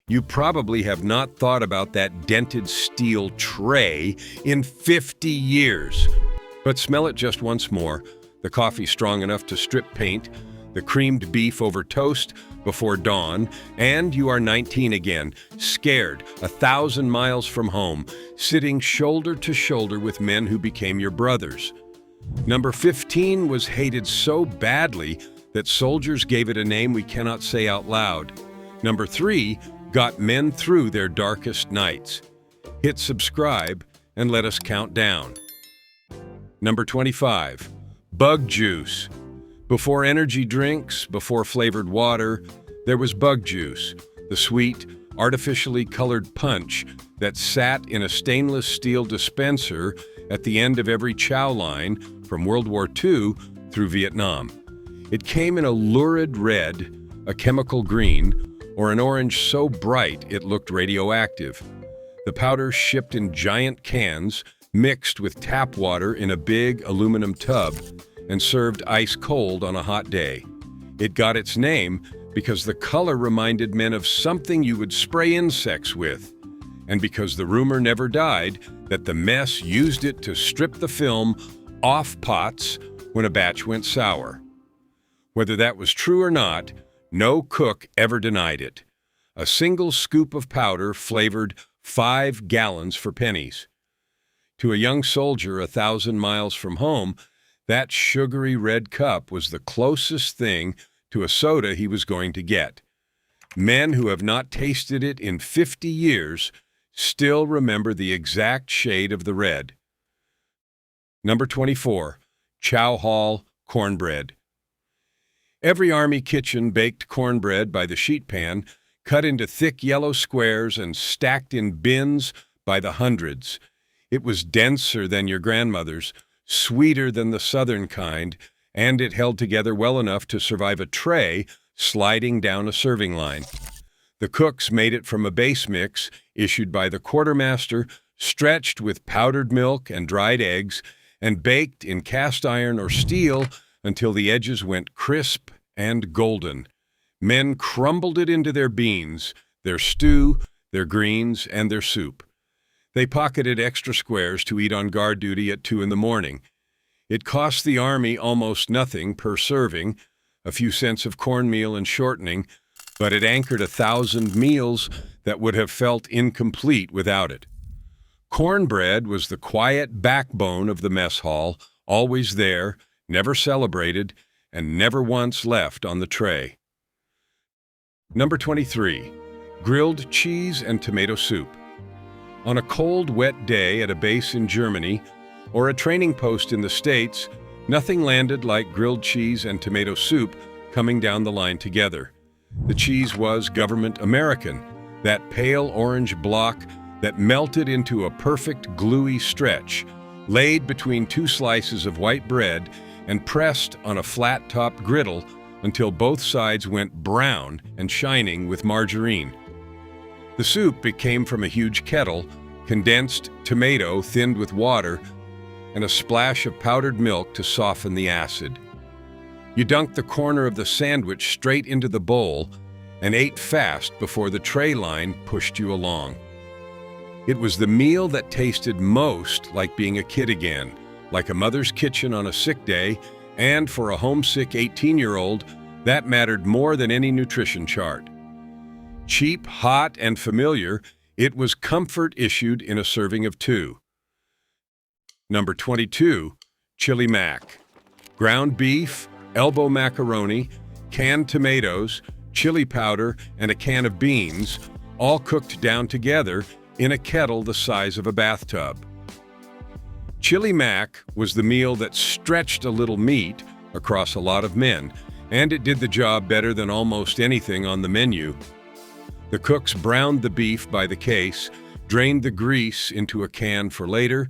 You probably have not thought about that dented steel tray in 50 years. But smell it just once more. The coffee strong enough to strip paint, the creamed beef over toast before dawn, and you are 19 again, scared, 1,000 miles from home, sitting shoulder to shoulder with men who became your brothers. Number 15 was hated so badly that soldiers gave it a name we cannot say out loud. Number 3 got men through their darkest nights. Hit subscribe and let us count down. Number 25, bug juice. Before energy drinks, before flavored water, there was bug juice, the sweet, artificially colored punch that sat in a stainless steel dispenser at the end of every chow line from World War II through Vietnam. It came in a lurid red, a chemical green, or an orange so bright it looked radioactive. The powder shipped in giant cans, mixed with tap water in a big aluminum tub, and served ice cold on a hot day. It got its name because the color reminded men of something you would spray insects with, and because the rumor never died that the mess used it to strip the film off pots when a batch went sour. Whether that was true or not, no cook ever denied it. A single scoop of powder flavored 5 gallons for pennies. To a young soldier 1,000 miles from home, that sugary red cup was the closest thing to a soda he was going to get. Men who have not tasted it in 50 years still remember the exact shade of the red. Number 24, Chow Hall Cornbread. Every army kitchen baked cornbread by the sheet pan, cut into thick yellow squares and stacked in bins by the hundreds. It was denser than your grandmother's, sweeter than the southern kind, and it held together well enough to survive a tray sliding down a serving line. The cooks made it from a base mix issued by the quartermaster, stretched with powdered milk and dried eggs, and baked in cast iron or steel until the edges went crisp and golden. Men crumbled it into their beans, their stew, their greens, and their soup. They pocketed extra squares to eat on guard duty at 2 in the morning. It cost the army almost nothing per serving, a few cents of cornmeal and shortening, but it anchored 1,000 meals that would have felt incomplete without it. Cornbread was the quiet backbone of the mess hall, always there, never celebrated, and never once left on the tray. Number 23, grilled cheese and tomato soup. On a cold, wet day at a base in Germany or a training post in the States, nothing landed like grilled cheese and tomato soup coming down the line together. The cheese was government American, that pale orange block that melted into a perfect gluey stretch, laid between 2 slices of white bread and pressed on a flat-top griddle until both sides went brown and shining with margarine. The soup came from a huge kettle, condensed tomato thinned with water, and a splash of powdered milk to soften the acid. You dunked the corner of the sandwich straight into the bowl and ate fast before the tray line pushed you along. It was the meal that tasted most like being a kid again, like a mother's kitchen on a sick day, and for a homesick 18-year-old, that mattered more than any nutrition chart. Cheap, hot, and familiar, it was comfort issued in a serving of 2. Number 22, chili mac. Ground beef, elbow macaroni, canned tomatoes, chili powder, and a can of beans, all cooked down together in a kettle the size of a bathtub. Chili mac was the meal that stretched a little meat across a lot of men, and it did the job better than almost anything on the menu. The cooks browned the beef by the case, drained the grease into a can for later,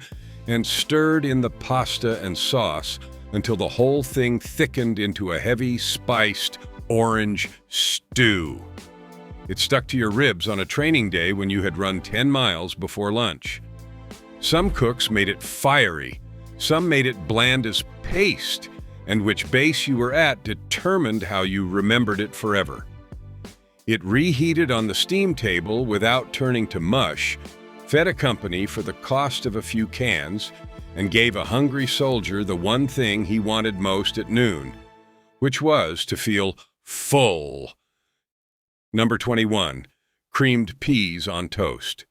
and stirred in the pasta and sauce until the whole thing thickened into a heavy, spiced, orange stew. It stuck to your ribs on a training day when you had run 10 miles before lunch. Some cooks made it fiery, some made it bland as paste, and which base you were at determined how you remembered it forever. It reheated on the steam table without turning to mush, fed a company for the cost of a few cans, and gave a hungry soldier the one thing he wanted most at noon, which was to feel full. Number 21. Creamed peas on toast.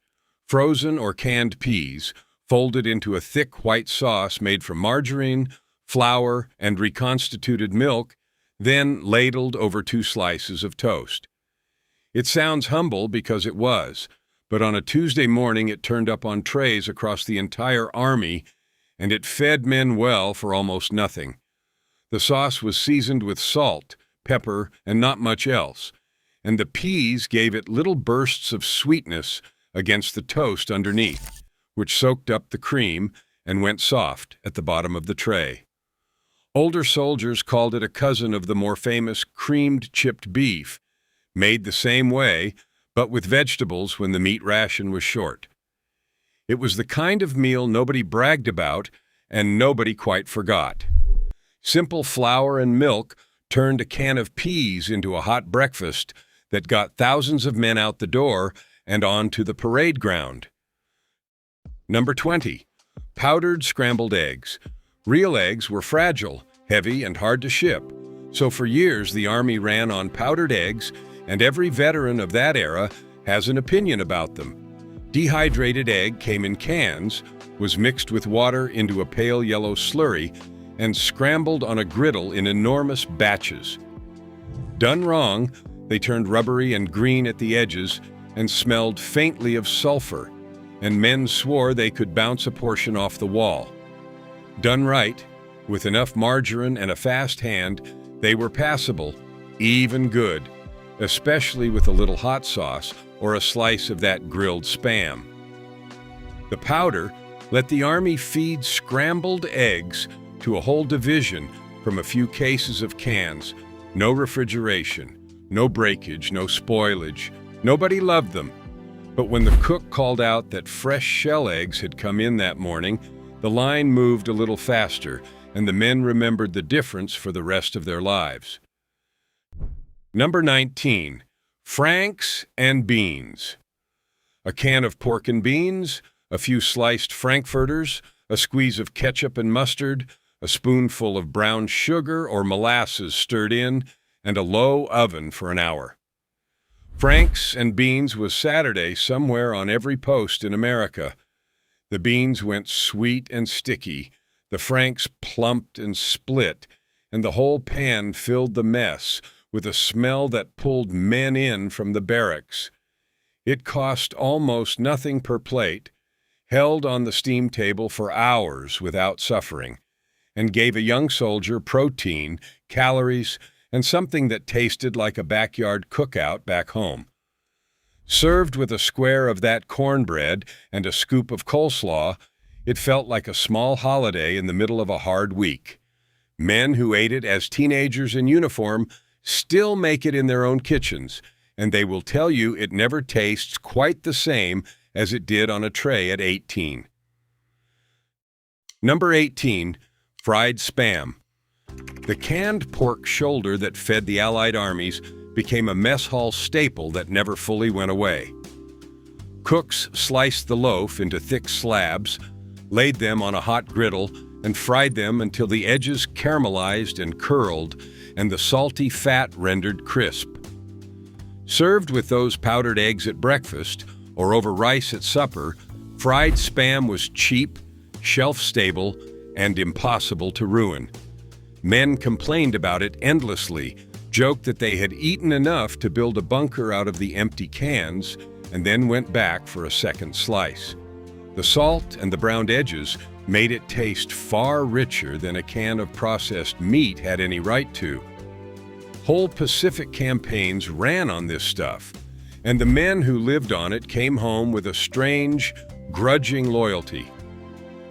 Frozen or canned peas, folded into a thick white sauce made from margarine, flour, and reconstituted milk, then ladled over 2 slices of toast. It sounds humble because it was, but on a Tuesday morning it turned up on trays across the entire army, and it fed men well for almost nothing. The sauce was seasoned with salt, pepper, and not much else, and the peas gave it little bursts of sweetness against the toast underneath, which soaked up the cream and went soft at the bottom of the tray. Older soldiers called it a cousin of the more famous creamed chipped beef, made the same way, but with vegetables when the meat ration was short. It was the kind of meal nobody bragged about and nobody quite forgot. Simple flour and milk turned a can of peas into a hot breakfast that got thousands of men out the door and on to the parade ground. Number 20. Powdered scrambled eggs. Real eggs were fragile, heavy, and hard to ship, so for years the Army ran on powdered eggs, and every veteran of that era has an opinion about them. Dehydrated egg came in cans, was mixed with water into a pale yellow slurry, and scrambled on a griddle in enormous batches. Done wrong, they turned rubbery and green at the edges and smelled faintly of sulfur, and men swore they could bounce a portion off the wall. Done right, with enough margarine and a fast hand, they were passable, even good, especially with a little hot sauce or a slice of that grilled Spam. The powder let the Army feed scrambled eggs to a whole division from a few cases of cans. No refrigeration, no breakage, no spoilage. Nobody loved them. But when the cook called out that fresh shell eggs had come in that morning, the line moved a little faster, and the men remembered the difference for the rest of their lives. Number 19. Franks and beans. A can of pork and beans, a few sliced frankfurters, a squeeze of ketchup and mustard, a spoonful of brown sugar or molasses stirred in, and a low oven for an hour. Franks and beans was Saturday somewhere on every post in America. The beans went sweet and sticky, the franks plumped and split, and the whole pan filled the mess with a smell that pulled men in from the barracks. It cost almost nothing per plate, held on the steam table for hours without suffering, and gave a young soldier protein, calories, and something that tasted like a backyard cookout back home. Served with a square of that cornbread and a scoop of coleslaw, it felt like a small holiday in the middle of a hard week. Men who ate it as teenagers in uniform still make it in their own kitchens, and they will tell you it never tastes quite the same as it did on a tray at 18. Number 18. Fried Spam. The canned pork shoulder that fed the Allied armies became a mess hall staple that never fully went away. Cooks sliced the loaf into thick slabs, laid them on a hot griddle, and fried them until the edges caramelized and curled and the salty fat rendered crisp. Served with those powdered eggs at breakfast or over rice at supper, fried Spam was cheap, shelf-stable, and impossible to ruin. Men complained about it endlessly, joked that they had eaten enough to build a bunker out of the empty cans, and then went back for a second slice. The salt and the browned edges made it taste far richer than a can of processed meat had any right to. Whole Pacific campaigns ran on this stuff, and the men who lived on it came home with a strange, grudging loyalty.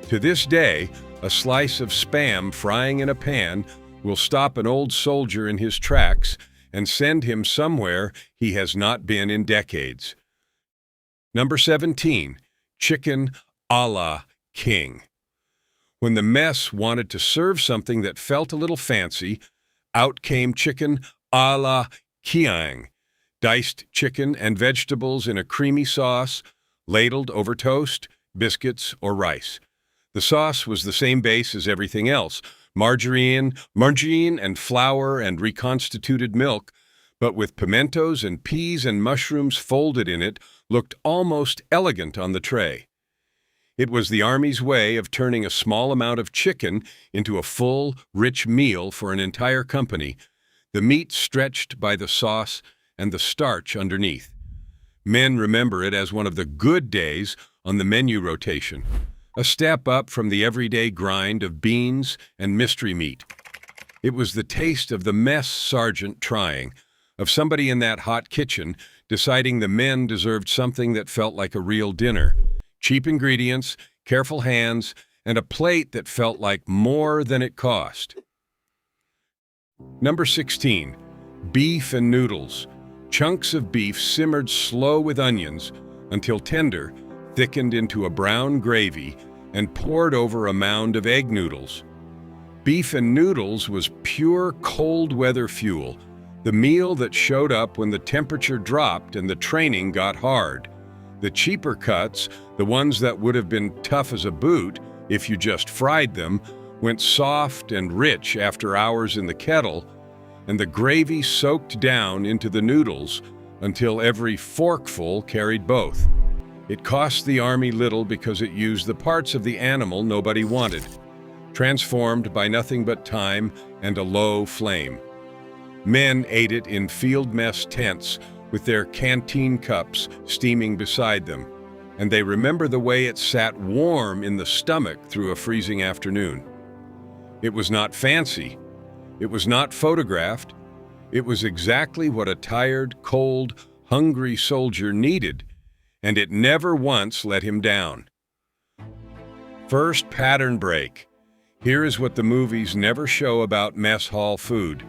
To this day, a slice of Spam frying in a pan will stop an old soldier in his tracks and send him somewhere he has not been in decades. Number 17. Chicken a la king. When the mess wanted to serve something that felt a little fancy, out came chicken a la kiang, diced chicken and vegetables in a creamy sauce, ladled over toast, biscuits, or rice. The sauce was the same base as everything else, margarine and flour and reconstituted milk, but with pimentos and peas and mushrooms folded in it, looked almost elegant on the tray. It was the Army's way of turning a small amount of chicken into a full, rich meal for an entire company, the meat stretched by the sauce and the starch underneath. Men remember it as one of the good days on the menu rotation, a step up from the everyday grind of beans and mystery meat. It was the taste of the mess sergeant trying, of somebody in that hot kitchen deciding the men deserved something that felt like a real dinner. Cheap ingredients, careful hands, and a plate that felt like more than it cost. Number 16, beef and noodles. Chunks of beef simmered slow with onions until tender, thickened into a brown gravy, and poured over a mound of egg noodles. Beef and noodles was pure cold weather fuel, the meal that showed up when the temperature dropped and the training got hard. The cheaper cuts, the ones that would have been tough as a boot if you just fried them, went soft and rich after hours in the kettle, and the gravy soaked down into the noodles until every forkful carried both. It cost the Army little because it used the parts of the animal nobody wanted, transformed by nothing but time and a low flame. Men ate it in field mess tents with their canteen cups steaming beside them, and they remember the way it sat warm in the stomach through a freezing afternoon. It was not fancy. It was not photographed. It was exactly what a tired, cold, hungry soldier needed, and it never once let him down. First pattern break. Here is what the movies never show about mess hall food.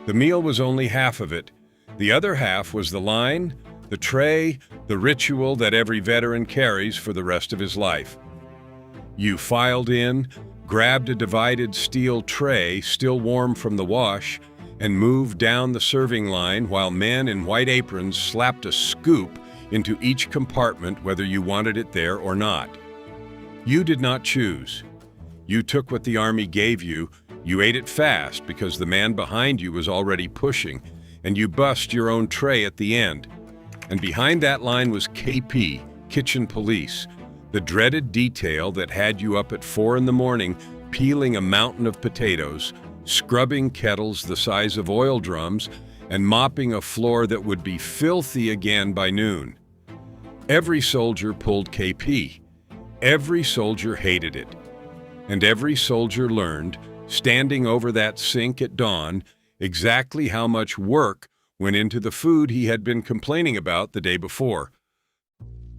The meal was only half of it. The other half was the line, the tray, the ritual that every veteran carries for the rest of his life. You filed in, grabbed a divided steel tray still warm from the wash, and moved down the serving line while men in white aprons slapped a scoop into each compartment whether you wanted it there or not. You did not choose. You took what the Army gave you, you ate it fast because the man behind you was already pushing, and you bust your own tray at the end. And behind that line was KP, Kitchen Police, the dreaded detail that had you up at 4 in the morning peeling a mountain of potatoes, scrubbing kettles the size of oil drums, and mopping a floor that would be filthy again by noon. Every soldier pulled KP. Every soldier hated it. And every soldier learned, standing over that sink at dawn, exactly how much work went into the food he had been complaining about the day before.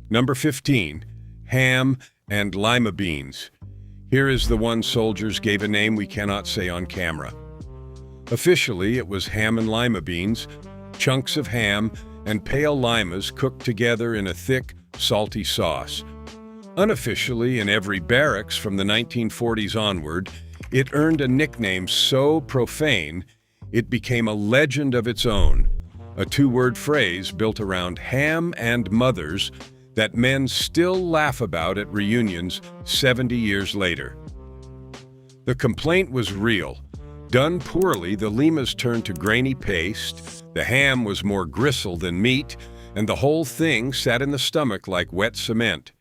Number 15, ham and lima beans. Here is the one soldiers gave a name we cannot say on camera. Officially, it was ham and lima beans, chunks of ham and pale limas cooked together in a thick, salty sauce. Unofficially, in every barracks from the 1940s onward, it earned a nickname so profane, it became a legend of its own, a two-word phrase built around ham and mothers that men still laugh about at reunions 70 years later. The complaint was real. Done poorly, the limas turned to grainy paste, the ham was more gristle than meat, and the whole thing sat in the stomach like wet cement.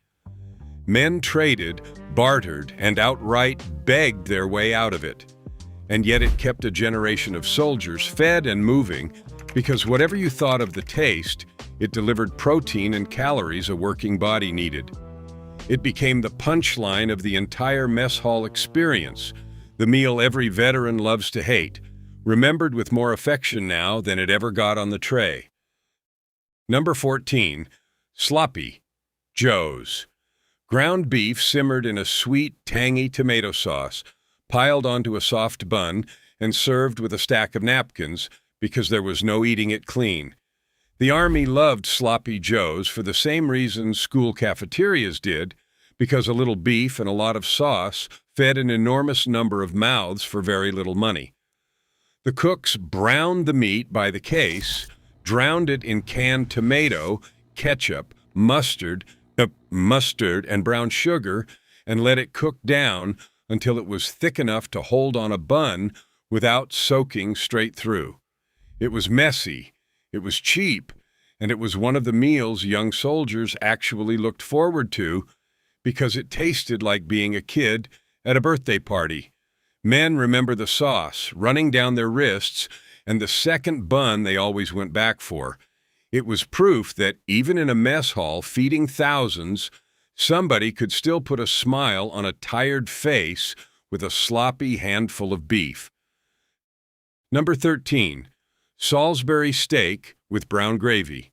Men traded, bartered, and outright begged their way out of it. And yet it kept a generation of soldiers fed and moving, because whatever you thought of the taste, it delivered protein and calories a working body needed. It became the punchline of the entire mess hall experience, the meal every veteran loves to hate, remembered with more affection now than it ever got on the tray. Number 14, sloppy joes. Ground beef simmered in a sweet, tangy tomato sauce, piled onto a soft bun, and served with a stack of napkins because there was no eating it clean. The Army loved sloppy joes for the same reason school cafeterias did, because a little beef and a lot of sauce fed an enormous number of mouths for very little money. The cooks browned the meat by the case, drowned it in canned tomato, ketchup, mustard, and brown sugar, and let it cook down until it was thick enough to hold on a bun without soaking straight through. It was messy, it was cheap, and it was one of the meals young soldiers actually looked forward to because it tasted like being a kid at a birthday party. Men remember the sauce running down their wrists and the second bun they always went back for. It was proof that even in a mess hall feeding thousands, somebody could still put a smile on a tired face with a sloppy handful of beef. Number 13, Salisbury steak with brown gravy.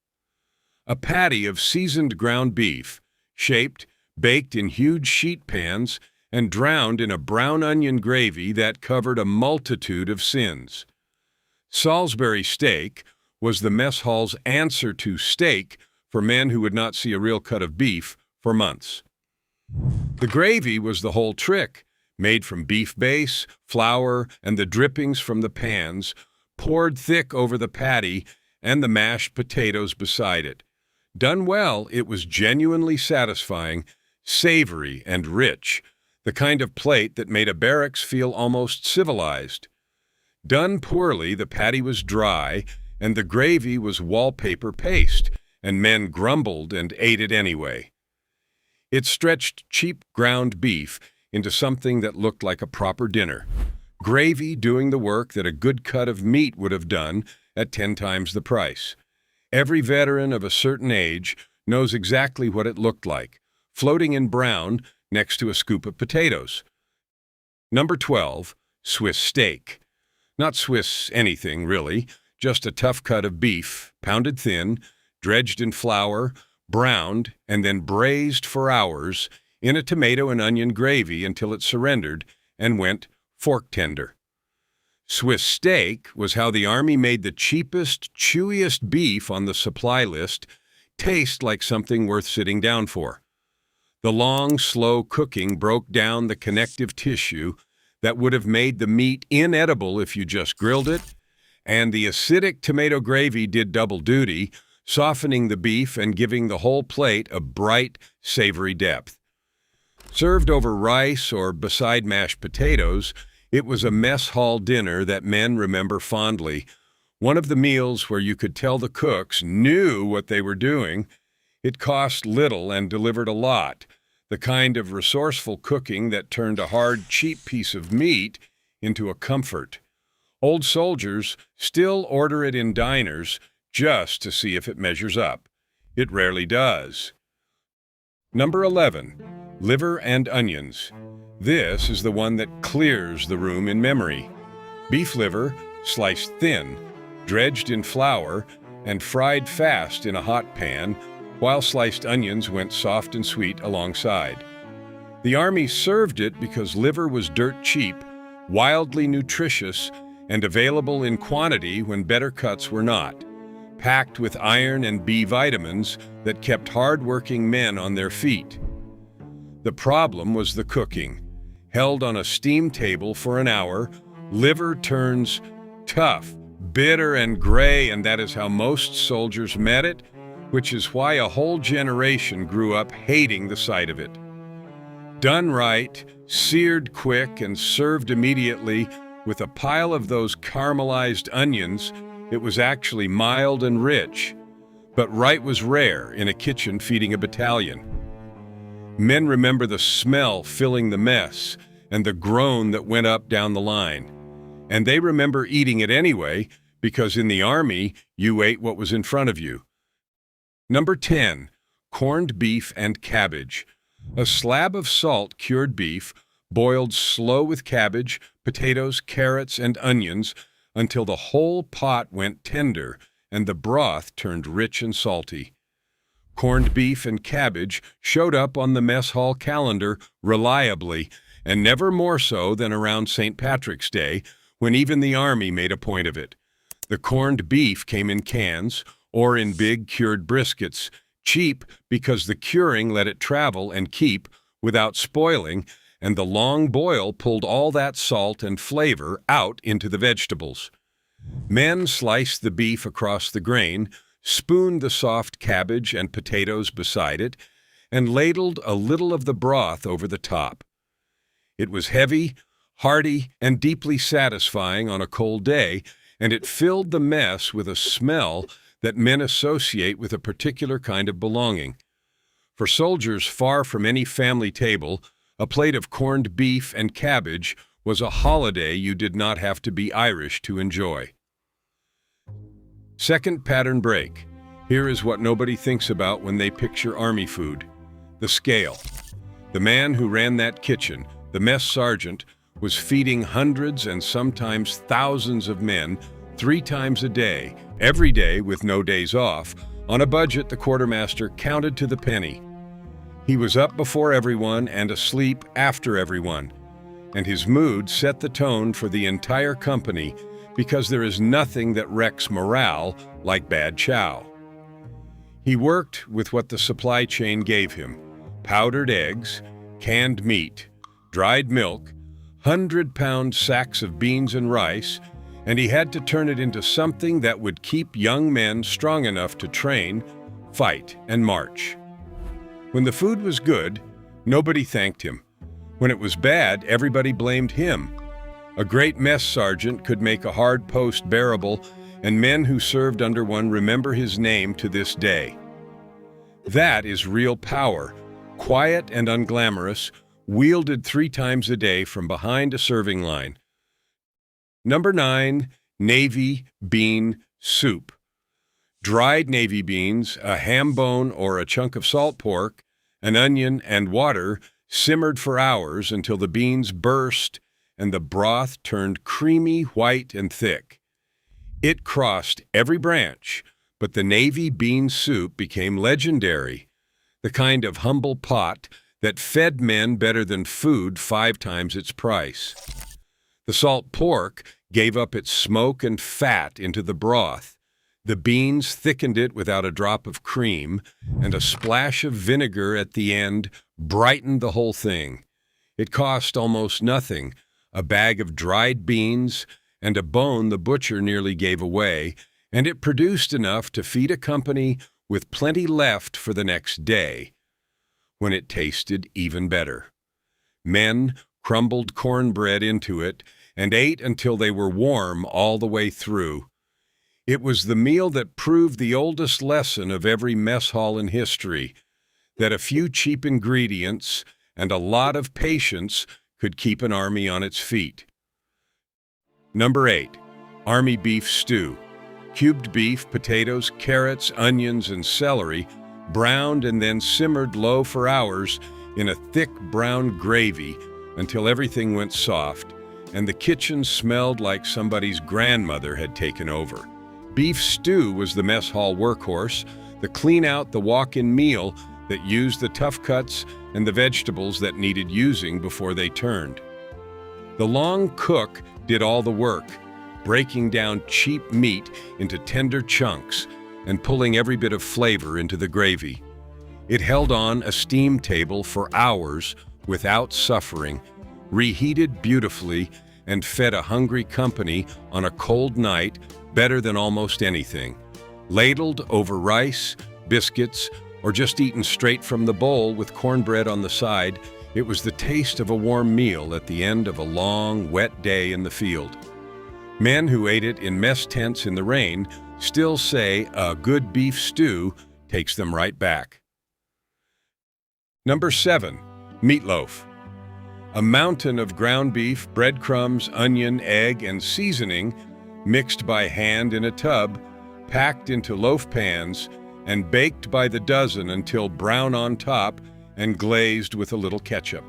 A patty of seasoned ground beef, shaped, baked in huge sheet pans, and drowned in a brown onion gravy that covered a multitude of sins. Salisbury steak was the mess hall's answer to steak for men who would not see a real cut of beef for months. The gravy was the whole trick, made from beef base, flour, and the drippings from the pans, poured thick over the patty and the mashed potatoes beside it. Done well, it was genuinely satisfying, savory, and rich, the kind of plate that made a barracks feel almost civilized. Done poorly, the patty was dry, and the gravy was wallpaper paste, and men grumbled and ate it anyway. It stretched cheap ground beef into something that looked like a proper dinner, gravy doing the work that a good cut of meat would have done at 10 times the price. Every veteran of a certain age knows exactly what it looked like, floating in brown next to a scoop of potatoes. Number 12, Swiss steak. Not Swiss anything, really, just a tough cut of beef, pounded thin, dredged in flour, browned, and then braised for hours in a tomato and onion gravy until it surrendered and went fork tender. Swiss steak was how the Army made the cheapest, chewiest beef on the supply list taste like something worth sitting down for. The long, slow cooking broke down the connective tissue that would have made the meat inedible if you just grilled it, and the acidic tomato gravy did double duty, softening the beef and giving the whole plate a bright, savory depth. Served over rice or beside mashed potatoes, it was a mess hall dinner that men remember fondly, one of the meals where you could tell the cooks knew what they were doing. It cost little and delivered a lot, the kind of resourceful cooking that turned a hard, cheap piece of meat into a comfort. Old soldiers still order it in diners just to see if it measures up. It rarely does. Number 11, liver and onions. This is the one that clears the room in memory. Beef liver, sliced thin, dredged in flour, and fried fast in a hot pan, while sliced onions went soft and sweet alongside. The Army served it because liver was dirt cheap, wildly nutritious, and available in quantity when better cuts were not, packed with iron and B vitamins that kept hard-working men on their feet. The problem was the cooking. Held on a steam table for an hour, liver turns tough, bitter, and gray, and that is how most soldiers met it, which is why a whole generation grew up hating the sight of it. Done right, seared quick, and served immediately with a pile of those caramelized onions, it was actually mild and rich. But right was rare in a kitchen feeding a battalion. Men remember the smell filling the mess and the groan that went up down the line. And they remember eating it anyway, because in the Army, you ate what was in front of you. Number 10, corned beef and cabbage. A slab of salt-cured beef, boiled slow with cabbage, potatoes, carrots, and onions until the whole pot went tender and the broth turned rich and salty. Corned beef and cabbage showed up on the mess hall calendar reliably, and never more so than around St. Patrick's Day, when even the Army made a point of it. The corned beef came in cans or in big cured briskets, cheap because the curing let it travel and keep without spoiling, and the long boil pulled all that salt and flavor out into the vegetables. Men sliced the beef across the grain, spooned the soft cabbage and potatoes beside it, and ladled a little of the broth over the top. It was heavy, hearty, and deeply satisfying on a cold day, and it filled the mess with a smell that men associate with a particular kind of belonging. For soldiers far from any family table, a plate of corned beef and cabbage was a holiday you did not have to be Irish to enjoy. Second pattern break. Here is what nobody thinks about when they picture army food: the scale. The man who ran that kitchen, the mess sergeant, was feeding hundreds and sometimes thousands of men 3 times a day, every day with no days off, on a budget the quartermaster counted to the penny. He was up before everyone and asleep after everyone, and his mood set the tone for the entire company, because there is nothing that wrecks morale like bad chow. He worked with what the supply chain gave him: powdered eggs, canned meat, dried milk, 100-pound sacks of beans and rice, and he had to turn it into something that would keep young men strong enough to train, fight, and march. When the food was good, nobody thanked him. When it was bad, everybody blamed him. A great mess sergeant could make a hard post bearable, and men who served under one remember his name to this day. That is real power, quiet and unglamorous, wielded 3 times a day from behind a serving line. Number 9, navy bean soup. Dried navy beans, a ham bone or a chunk of salt pork, an onion, and water simmered for hours until the beans burst and the broth turned creamy, white, and thick. It crossed every branch, but the navy bean soup became legendary, the kind of humble pot that fed men better than food 5 times its price. The salt pork gave up its smoke and fat into the broth. The beans thickened it without a drop of cream, and a splash of vinegar at the end brightened the whole thing. It cost almost nothing: a bag of dried beans and a bone the butcher nearly gave away, and it produced enough to feed a company with plenty left for the next day, when it tasted even better. Men crumbled cornbread into it and ate until they were warm all the way through. It was the meal that proved the oldest lesson of every mess hall in history, that a few cheap ingredients and a lot of patience could keep an army on its feet. Number 8, army beef stew. Cubed beef, potatoes, carrots, onions, and celery, browned and then simmered low for hours in a thick brown gravy until everything went soft, and the kitchen smelled like somebody's grandmother had taken over. Beef stew was the mess hall workhorse, the clean-out, the walk-in meal that used the tough cuts and the vegetables that needed using before they turned. The long cook did all the work, breaking down cheap meat into tender chunks and pulling every bit of flavor into the gravy. It held on a steam table for hours without suffering, reheated beautifully, and fed a hungry company on a cold night better than almost anything. Ladled over rice, biscuits, or just eaten straight from the bowl with cornbread on the side, it was the taste of a warm meal at the end of a long, wet day in the field. Men who ate it in mess tents in the rain still say a good beef stew takes them right back. Number 7, meatloaf. A mountain of ground beef, breadcrumbs, onion, egg, and seasoning mixed by hand in a tub, packed into loaf pans, and baked by the dozen until brown on top and glazed with a little ketchup.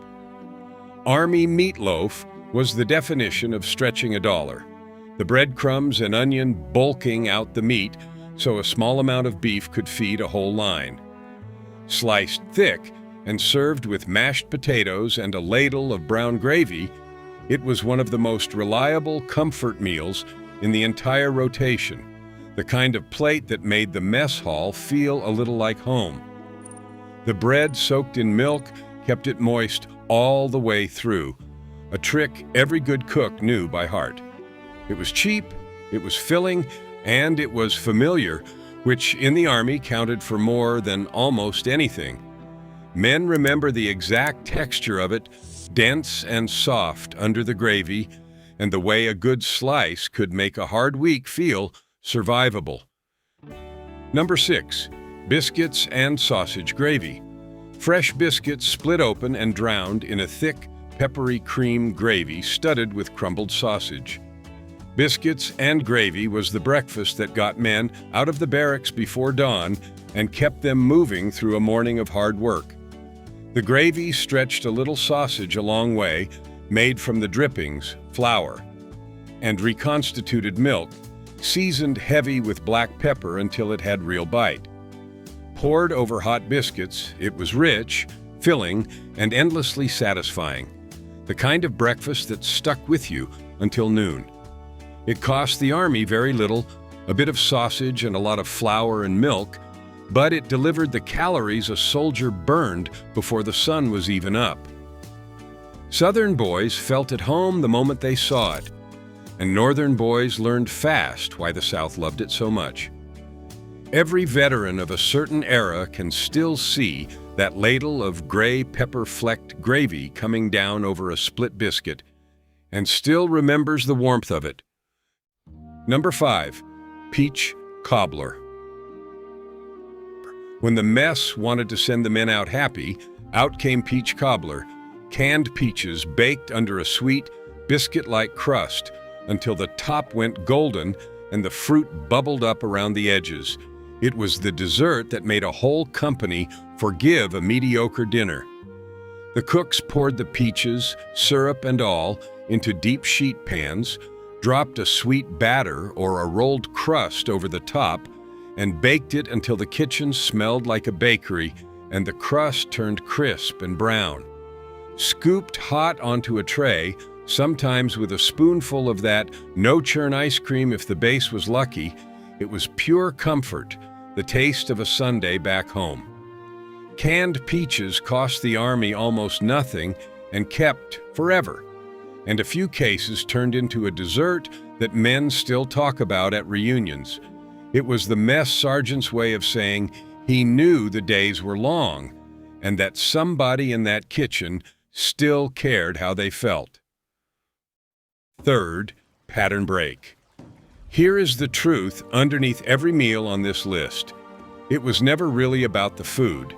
Army meatloaf was the definition of stretching a dollar. The breadcrumbs and onion bulking out the meat so a small amount of beef could feed a whole line. Sliced thick and served with mashed potatoes and a ladle of brown gravy, it was one of the most reliable comfort meals in the entire rotation, the kind of plate that made the mess hall feel a little like home. The bread soaked in milk kept it moist all the way through, a trick every good cook knew by heart. It was cheap, It was filling and it was familiar, which in the Army counted for more than almost anything. Men remember the exact texture of it, dense and soft under the gravy, and the way a good slice could make a hard week feel survivable. Number 6, biscuits and sausage gravy. Fresh biscuits split open and drowned in a thick, peppery cream gravy studded with crumbled sausage. Biscuits and gravy was the breakfast that got men out of the barracks before dawn and kept them moving through a morning of hard work. The gravy stretched a little sausage a long way, made from the drippings, flour, and reconstituted milk, seasoned heavy with black pepper until it had real bite. Poured over hot biscuits, it was rich, filling, and endlessly satisfying. The kind of breakfast that stuck with you until noon. It cost the Army very little, a bit of sausage and a lot of flour and milk, but it delivered the calories a soldier burned before the sun was even up. Southern boys felt at home the moment they saw it, and Northern boys learned fast why the South loved it so much. Every veteran of a certain era can still see that ladle of gray pepper-flecked gravy coming down over a split biscuit, and still remembers the warmth of it. Number 5, peach cobbler. When the mess wanted to send the men out happy, out came peach cobbler, canned peaches baked under a sweet, biscuit-like crust until the top went golden and the fruit bubbled up around the edges. It was the dessert that made a whole company forgive a mediocre dinner. The cooks poured the peaches, syrup and all, into deep sheet pans, dropped a sweet batter or a rolled crust over the top, and baked it until the kitchen smelled like a bakery and the crust turned crisp and brown. Scooped hot onto a tray, sometimes with a spoonful of that no-churn ice cream if the base was lucky, it was pure comfort, the taste of a Sunday back home. Canned peaches cost the Army almost nothing and kept forever, and a few cases turned into a dessert that men still talk about at reunions. It was the mess sergeant's way of saying he knew the days were long and that somebody in that kitchen still cared how they felt. Third, pattern break. Here is the truth underneath every meal on this list. It was never really about the food.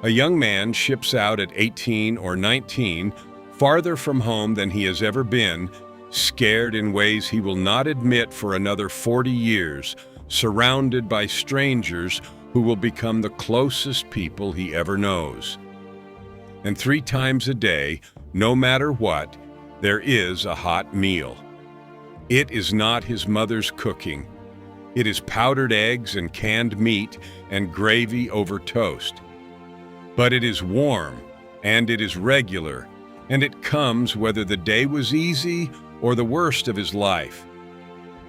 A young man ships out at 18 or 19, farther from home than he has ever been, scared in ways he will not admit for another 40 years, surrounded by strangers who will become the closest people he ever knows. And 3 times a day, no matter what, there is a hot meal. It is not his mother's cooking. It is powdered eggs and canned meat and gravy over toast. But it is warm, and it is regular, and it comes whether the day was easy or the worst of his life.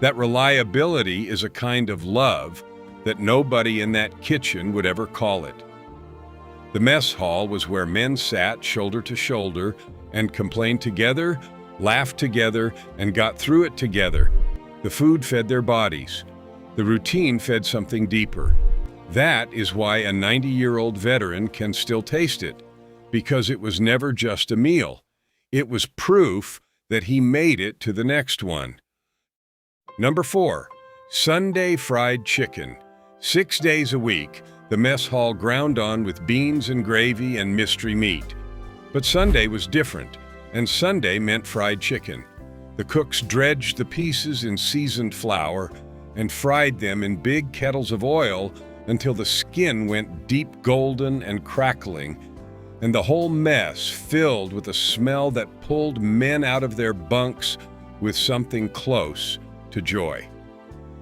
That reliability is a kind of love that nobody in that kitchen would ever call it. The mess hall was where men sat shoulder to shoulder and complained together, laughed together, and got through it together. The food fed their bodies. The routine fed something deeper. That is why a 90-year-old veteran can still taste it, because it was never just a meal. It was proof that he made it to the next one. Number 4, Sunday fried chicken. 6 days a week, the mess hall ground on with beans and gravy and mystery meat. But Sunday was different, and Sunday meant fried chicken. The cooks dredged the pieces in seasoned flour and fried them in big kettles of oil until the skin went deep golden and crackling, and the whole mess filled with a smell that pulled men out of their bunks with something close to joy.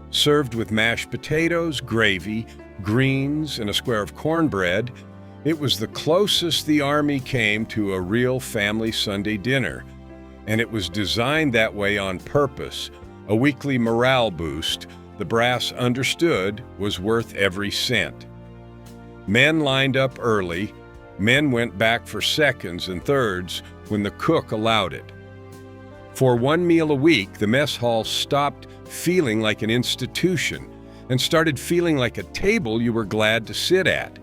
Served with mashed potatoes, gravy, greens, and a square of cornbread, it was the closest the Army came to a real family Sunday dinner, and it was designed that way on purpose, a weekly morale boost the brass understood was worth every cent. Men lined up early, men went back for seconds and thirds when the cook allowed it. For one meal a week, the mess hall stopped feeling like an institution and started feeling like a table you were glad to sit at.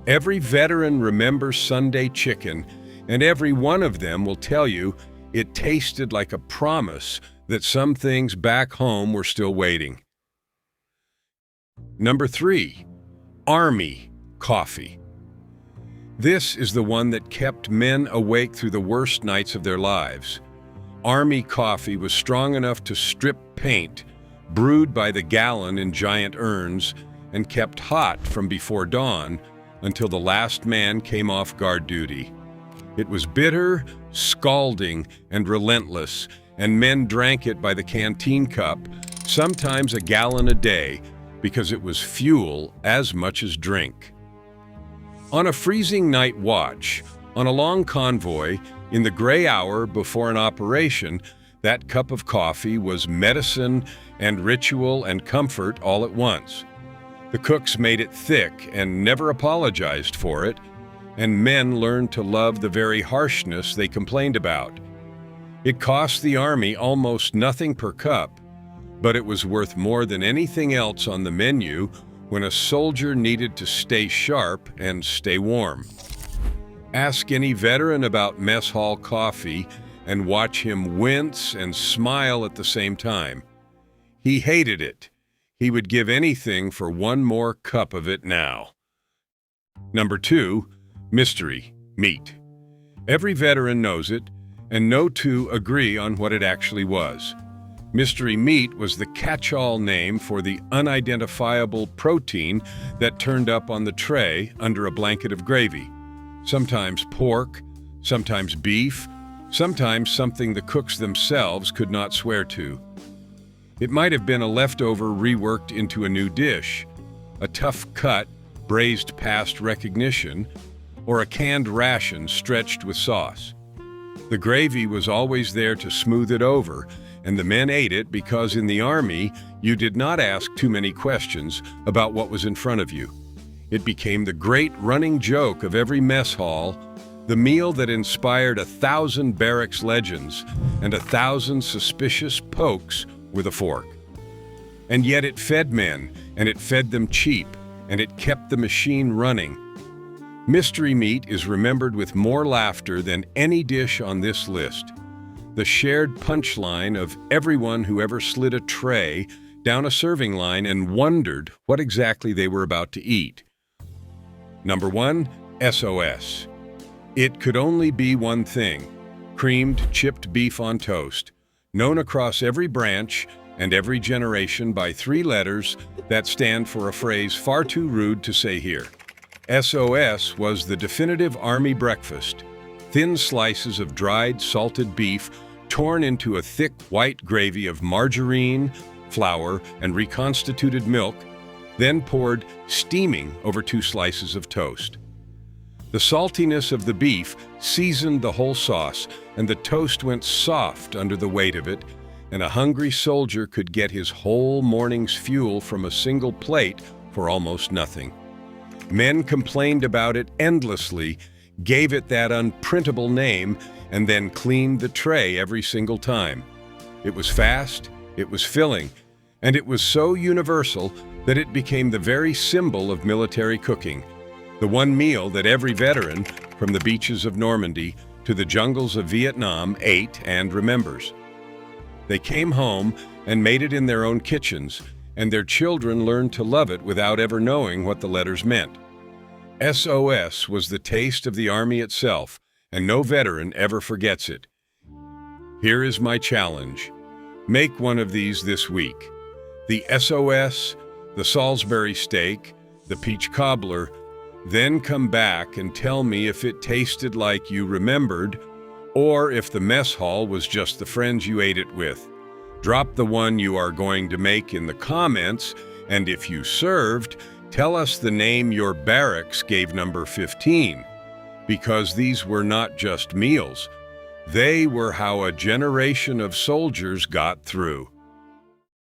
Every veteran remembers Sunday chicken, and every one of them will tell you it tasted like a promise that some things back home were still waiting. Number 3, Army coffee. This is the one that kept men awake through the worst nights of their lives. Army coffee was strong enough to strip paint, brewed by the gallon in giant urns, and kept hot from before dawn until the last man came off guard duty. It was bitter, scalding, and relentless, and men drank it by the canteen cup, sometimes a gallon a day, because it was fuel as much as drink. On a freezing night watch, on a long convoy, in the gray hour before an operation, that cup of coffee was medicine and ritual and comfort all at once. The cooks made it thick and never apologized for it, and men learned to love the very harshness they complained about. It cost the Army almost nothing per cup, but it was worth more than anything else on the menu when a soldier needed to stay sharp and stay warm. Ask any veteran about mess hall coffee and watch him wince and smile at the same time. He hated it. He would give anything for one more cup of it now. Number 2, mystery meat. Every veteran knows it, and no two agree on what it actually was. Mystery meat was the catch-all name for the unidentifiable protein that turned up on the tray under a blanket of gravy. Sometimes pork, sometimes beef, sometimes something the cooks themselves could not swear to. It might have been a leftover reworked into a new dish, a tough cut braised past recognition, or a canned ration stretched with sauce. The gravy was always there to smooth it over, and the men ate it because in the Army, you did not ask too many questions about what was in front of you. It became the great running joke of every mess hall, the meal that inspired 1,000 barracks legends and 1,000 suspicious pokes with a fork. And yet it fed men, and it fed them cheap, and it kept the machine running. Mystery meat is remembered with more laughter than any dish on this list. The shared punchline of everyone who ever slid a tray down a serving line and wondered what exactly they were about to eat. Number 1, SOS. It could only be one thing: creamed chipped beef on toast, known across every branch and every generation by 3 letters that stand for a phrase far too rude to say here. SOS was the definitive Army breakfast: thin slices of dried, salted beef torn into a thick white gravy of margarine, flour, and reconstituted milk, then poured steaming over 2 slices of toast. The saltiness of the beef seasoned the whole sauce, and the toast went soft under the weight of it, and a hungry soldier could get his whole morning's fuel from a single plate for almost nothing. Men complained about it endlessly, gave it that unprintable name, and then cleaned the tray every single time. It was fast, it was filling, and it was so universal that it became the very symbol of military cooking, the one meal that every veteran, from the beaches of Normandy to the jungles of Vietnam, ate and remembers. They came home and made it in their own kitchens, and their children learned to love it without ever knowing what the letters meant. SOS was the taste of the Army itself, and no veteran ever forgets it. Here is my challenge. Make one of these this week. The SOS, the Salisbury steak, the peach cobbler, then come back and tell me if it tasted like you remembered, or if the mess hall was just the friends you ate it with. Drop the one you are going to make in the comments, and if you served, tell us the name your barracks gave number 15, because these were not just meals. They were how a generation of soldiers got through.